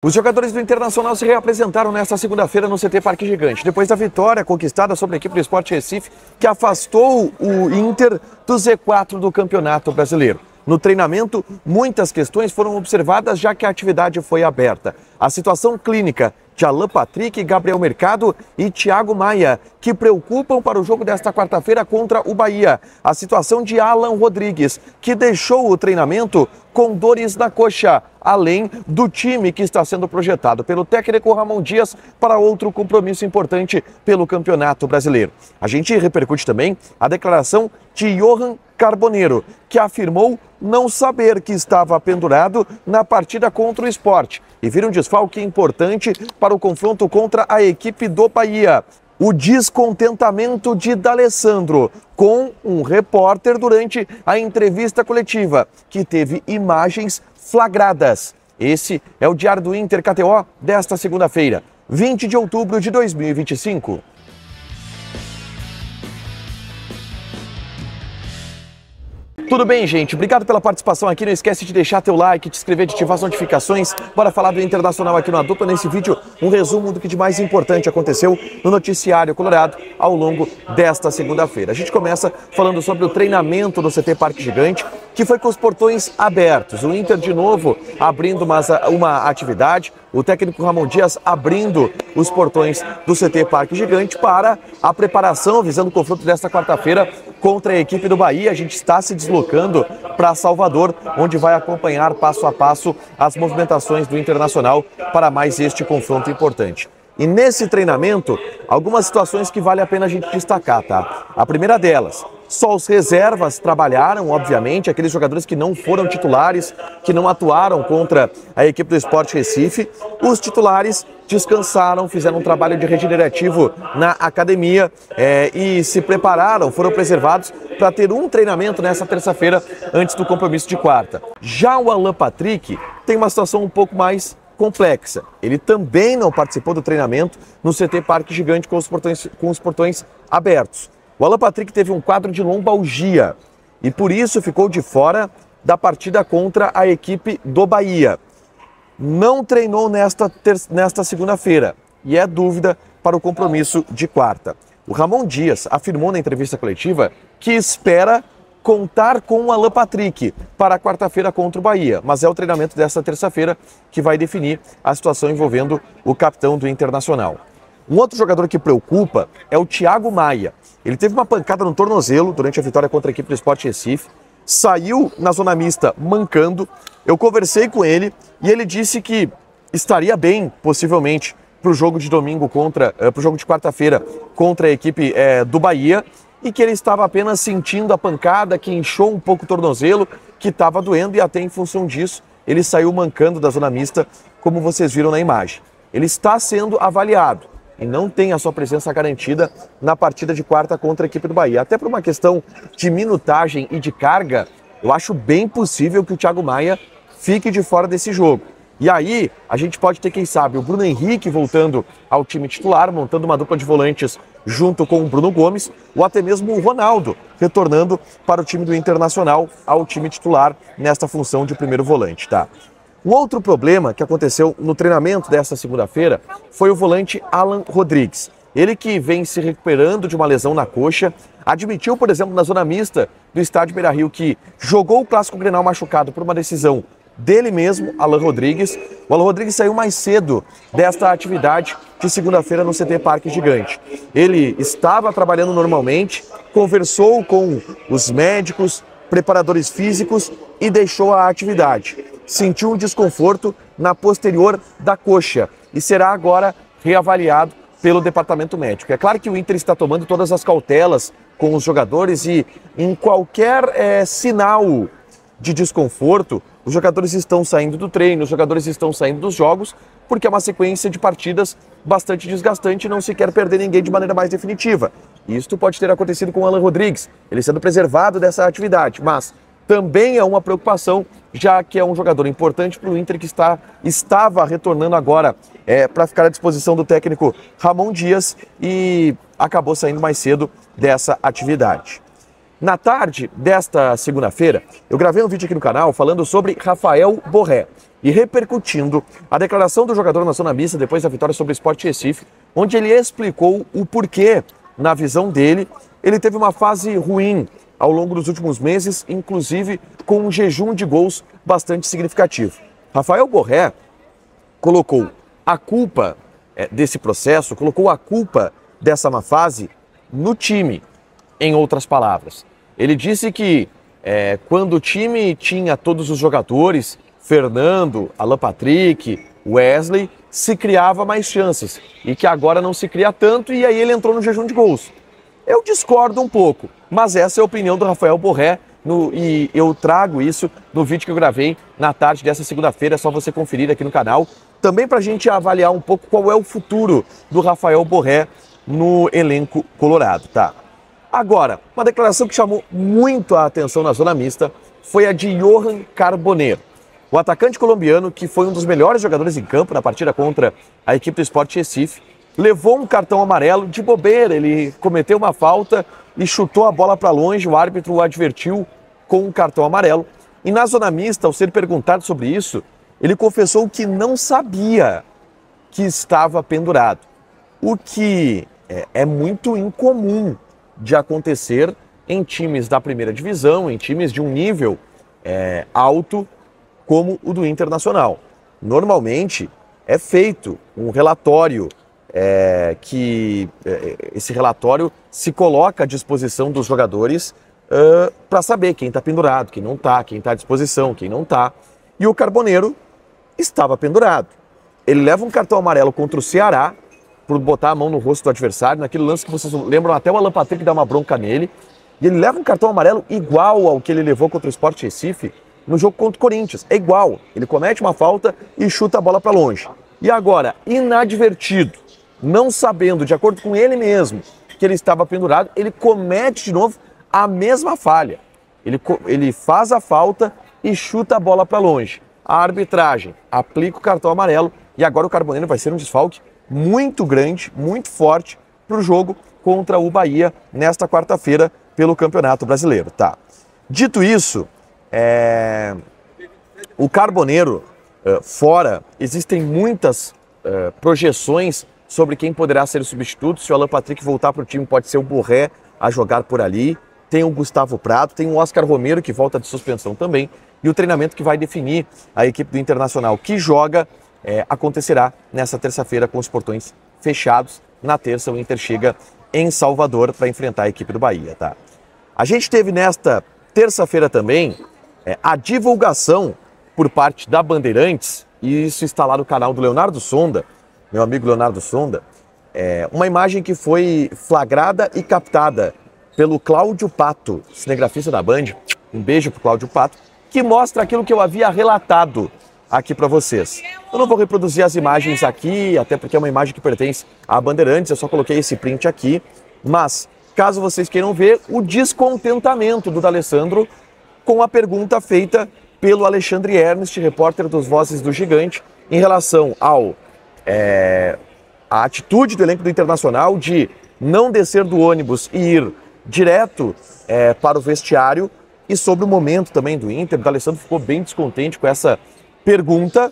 Os jogadores do Internacional se reapresentaram nesta segunda-feira no CT Parque Gigante, depois da vitória conquistada sobre a equipe do Sport Recife, que afastou o Inter do Z4 do Campeonato Brasileiro. No treinamento, muitas questões foram observadas já que a atividade foi aberta. A situação clínica de Alan Patrick, Gabriel Mercado e Thiago Maia, que preocupam para o jogo desta quarta-feira contra o Bahia. A situação de Alan Rodrigues, que deixou o treinamento com dores na coxa, além do time que está sendo projetado pelo técnico Ramon Dias para outro compromisso importante pelo Campeonato Brasileiro. A gente repercute também a declaração de Johan Carboneiro, que afirmou não saber que estava pendurado na partida contra o Sport e vira um desfalque importante para o confronto contra a equipe do Bahia. O descontentamento de D'Alessandro com um repórter durante a entrevista coletiva, que teve imagens flagradas. Esse é o Diário do Inter KTO desta segunda-feira, 20 de outubro de 2025. Tudo bem, gente? Obrigado pela participação aqui. Não esquece de deixar teu like, de inscrever, de ativar as notificações. Bora falar do Internacional aqui no A Dupla. Nesse vídeo, um resumo do que de mais importante aconteceu no noticiário colorado ao longo desta segunda-feira. A gente começa falando sobre o treinamento do CT Parque Gigante, que foi com os portões abertos. O Inter, de novo, abrindo uma atividade. O técnico Ramon Dias abrindo os portões do CT Parque Gigante para a preparação, visando o confronto desta quarta-feira contra a equipe do Bahia. A gente está se deslocando para Salvador, onde vai acompanhar passo a passo as movimentações do Internacional para mais este confronto importante. E nesse treinamento, algumas situações que vale a pena a gente destacar, tá? A primeira delas, só os reservas trabalharam, obviamente, aqueles jogadores que não foram titulares, que não atuaram contra a equipe do Sport Recife. Os titulares descansaram, fizeram um trabalho de regenerativo na academia e se prepararam, foram preservados para ter um treinamento nessa terça-feira antes do compromisso de quarta. Já o Alan Patrick tem uma situação um pouco mais complexa. Ele também não participou do treinamento no CT Parque Gigante com os portões abertos. O Alan Patrick teve um quadro de lombalgia e por isso ficou de fora da partida contra a equipe do Bahia. Não treinou nesta segunda-feira e é dúvida para o compromisso de quarta. O Ramon Dias afirmou na entrevista coletiva que espera contar com o Alan Patrick para a quarta-feira contra o Bahia, mas é o treinamento desta terça-feira que vai definir a situação envolvendo o capitão do Internacional. Um outro jogador que preocupa é o Thiago Maia. Ele teve uma pancada no tornozelo durante a vitória contra a equipe do Sport Recife, saiu na zona mista mancando. Eu conversei com ele e ele disse que estaria bem, possivelmente, para o jogo de domingo para o jogo de quarta-feira contra a equipe do Bahia, e que ele estava apenas sentindo a pancada, que inchou um pouco o tornozelo, que estava doendo, e até em função disso ele saiu mancando da zona mista, como vocês viram na imagem. Ele está sendo avaliado e não tem a sua presença garantida na partida de quarta contra a equipe do Bahia. Até por uma questão de minutagem e de carga, eu acho bem possível que o Thiago Maia fique de fora desse jogo. E aí, a gente pode ter, quem sabe, o Bruno Henrique voltando ao time titular, montando uma dupla de volantes junto com o Bruno Gomes, ou até mesmo o Ronaldo retornando para o time do Internacional, ao time titular nesta função de primeiro volante, tá? Um outro problema que aconteceu no treinamento desta segunda-feira foi o volante Alan Rodrigues. Ele que vem se recuperando de uma lesão na coxa, admitiu, por exemplo, na zona mista do estádio Beira-Rio que jogou o Clássico Grenal machucado por uma decisão dele mesmo, Alan Rodrigues. O Alan Rodrigues saiu mais cedo desta atividade de segunda-feira no CT Parque Gigante. Ele estava trabalhando normalmente, conversou com os médicos, preparadores físicos e deixou a atividade. Sentiu um desconforto na posterior da coxa e será agora reavaliado pelo departamento médico. É claro que o Inter está tomando todas as cautelas com os jogadores e em qualquer sinal de desconforto, os jogadores estão saindo do treino, os jogadores estão saindo dos jogos, porque é uma sequência de partidas bastante desgastante e não se quer perder ninguém de maneira mais definitiva. Isto pode ter acontecido com o Alan Rodrigues, ele sendo preservado dessa atividade, mas também é uma preocupação, já que é um jogador importante para o Inter que estava retornando agora para ficar à disposição do técnico Ramon Dias e acabou saindo mais cedo dessa atividade. Na tarde desta segunda-feira, eu gravei um vídeo aqui no canal falando sobre Rafael Borré e repercutindo a declaração do jogador na zona mista depois da vitória sobre o Sport Recife, onde ele explicou o porquê, na visão dele, ele teve uma fase ruim ao longo dos últimos meses, inclusive com um jejum de gols bastante significativo. Rafael Borré colocou a culpa desse processo, colocou a culpa dessa má fase no time, em outras palavras. Ele disse que quando o time tinha todos os jogadores, Fernando, Alan Patrick, Wesley, se criava mais chances e que agora não se cria tanto e aí ele entrou no jejum de gols. Eu discordo um pouco, mas essa é a opinião do Rafael Borré e eu trago isso no vídeo que eu gravei na tarde dessa segunda-feira, é só você conferir aqui no canal. Também para a gente avaliar um pouco qual é o futuro do Rafael Borré no elenco colorado, tá? Agora, uma declaração que chamou muito a atenção na zona mista foi a de Johan Carboneiro. O atacante colombiano, que foi um dos melhores jogadores em campo na partida contra a equipe do Sport Recife, levou um cartão amarelo de bobeira. Ele cometeu uma falta e chutou a bola para longe, o árbitro o advertiu com um cartão amarelo. E na zona mista, ao ser perguntado sobre isso, ele confessou que não sabia que estava pendurado, o que é muito incomum de acontecer em times da primeira divisão, em times de um nível alto como o do Internacional. Normalmente é feito um relatório esse relatório se coloca à disposição dos jogadores para saber quem está pendurado, quem não está, quem está à disposição, quem não está. E o Carboneiro estava pendurado. Ele leva um cartão amarelo contra o Ceará por botar a mão no rosto do adversário, naquele lance que vocês lembram, até o Alan Patrick dá uma bronca nele, e ele leva um cartão amarelo igual ao que ele levou contra o Sport Recife no jogo contra o Corinthians. É igual, ele comete uma falta e chuta a bola para longe. E agora, inadvertido, não sabendo, de acordo com ele mesmo, que ele estava pendurado, ele comete de novo a mesma falha. Ele faz a falta e chuta a bola para longe. A arbitragem aplica o cartão amarelo e agora o Carboneiro vai ser um desfalque muito grande, muito forte para o jogo contra o Bahia nesta quarta-feira pelo Campeonato Brasileiro. Tá. Dito isso, o Carboneiro fora, existem muitas projeções sobre quem poderá ser o substituto. Se o Alan Patrick voltar para o time, pode ser o Borré a jogar por ali. Tem o Gustavo Prato, tem o Oscar Romero, que volta de suspensão também. E o treinamento que vai definir a equipe do Internacional que joga acontecerá nessa terça-feira com os portões fechados. Na terça, o Inter chega em Salvador para enfrentar a equipe do Bahia. Tá? A gente teve nesta terça-feira também a divulgação por parte da Bandeirantes, e isso está lá no canal do Leonardo Sonda, meu amigo Leonardo Sonda, uma imagem que foi flagrada e captada pelo Cláudio Pato, cinegrafista da Band, um beijo pro Cláudio Pato, que mostra aquilo que eu havia relatado aqui para vocês. Eu não vou reproduzir as imagens aqui, até porque é uma imagem que pertence à Bandeirantes, eu só coloquei esse print aqui, mas caso vocês queiram ver o descontentamento do D'Alessandro com a pergunta feita pelo Alexandre Ernest, repórter dos Vozes do Gigante, em relação a atitude do elenco do Internacional de não descer do ônibus e ir direto para o vestiário, e sobre o momento também do Inter. O D'Alessandro ficou bem descontente com essa pergunta,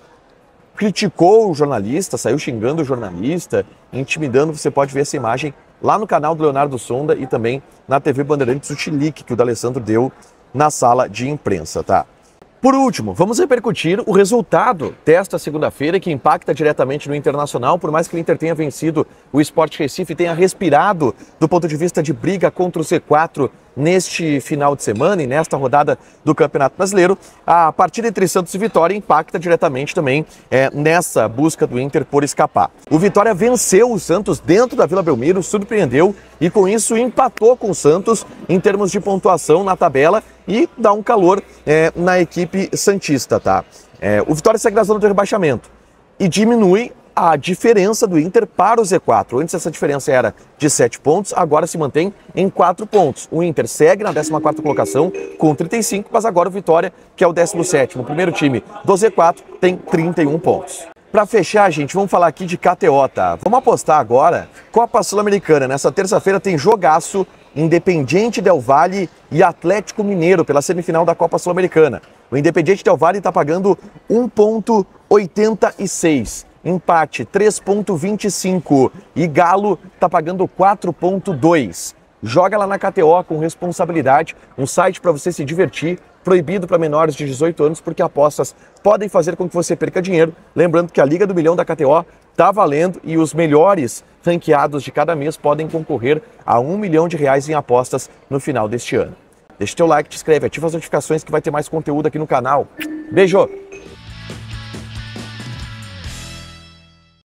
criticou o jornalista, saiu xingando o jornalista, intimidando. Você pode ver essa imagem lá no canal do Leonardo Sonda e também na TV Bandeirantes, o chilique que o D'Alessandro deu na sala de imprensa, tá? Por último, vamos repercutir o resultado desta segunda-feira, que impacta diretamente no Internacional. Por mais que o Inter tenha vencido o Sport Recife e tenha respirado do ponto de vista de briga contra o C4 neste final de semana e nesta rodada do Campeonato Brasileiro, a partida entre Santos e Vitória impacta diretamente também nessa busca do Inter por escapar. O Vitória venceu o Santos dentro da Vila Belmiro, surpreendeu e com isso empatou com o Santos em termos de pontuação na tabela e dá um calor na equipe santista, tá? O Vitória segue na zona de rebaixamento e diminui a diferença do Inter para o Z4. Antes essa diferença era de 7 pontos, agora se mantém em 4 pontos. O Inter segue na 14ª colocação com 35, mas agora o Vitória, que é o 17º, o primeiro time do Z4, tem 31 pontos. Para fechar, gente, vamos falar aqui de KTO, tá? Vamos apostar agora Copa Sul-Americana. Nessa terça-feira tem jogaço, Independiente Del Valle e Atlético Mineiro pela semifinal da Copa Sul-Americana. O Independiente Del Valle está pagando 1,86. Empate 3,25 e Galo está pagando 4,2. Joga lá na KTO com responsabilidade, um site para você se divertir, proibido para menores de 18 anos, porque apostas podem fazer com que você perca dinheiro. Lembrando que a Liga do Milhão da KTO está valendo e os melhores ranqueados de cada mês podem concorrer a R$1 milhão em apostas no final deste ano. Deixa o teu like, te inscreve, ativa as notificações que vai ter mais conteúdo aqui no canal. Beijo!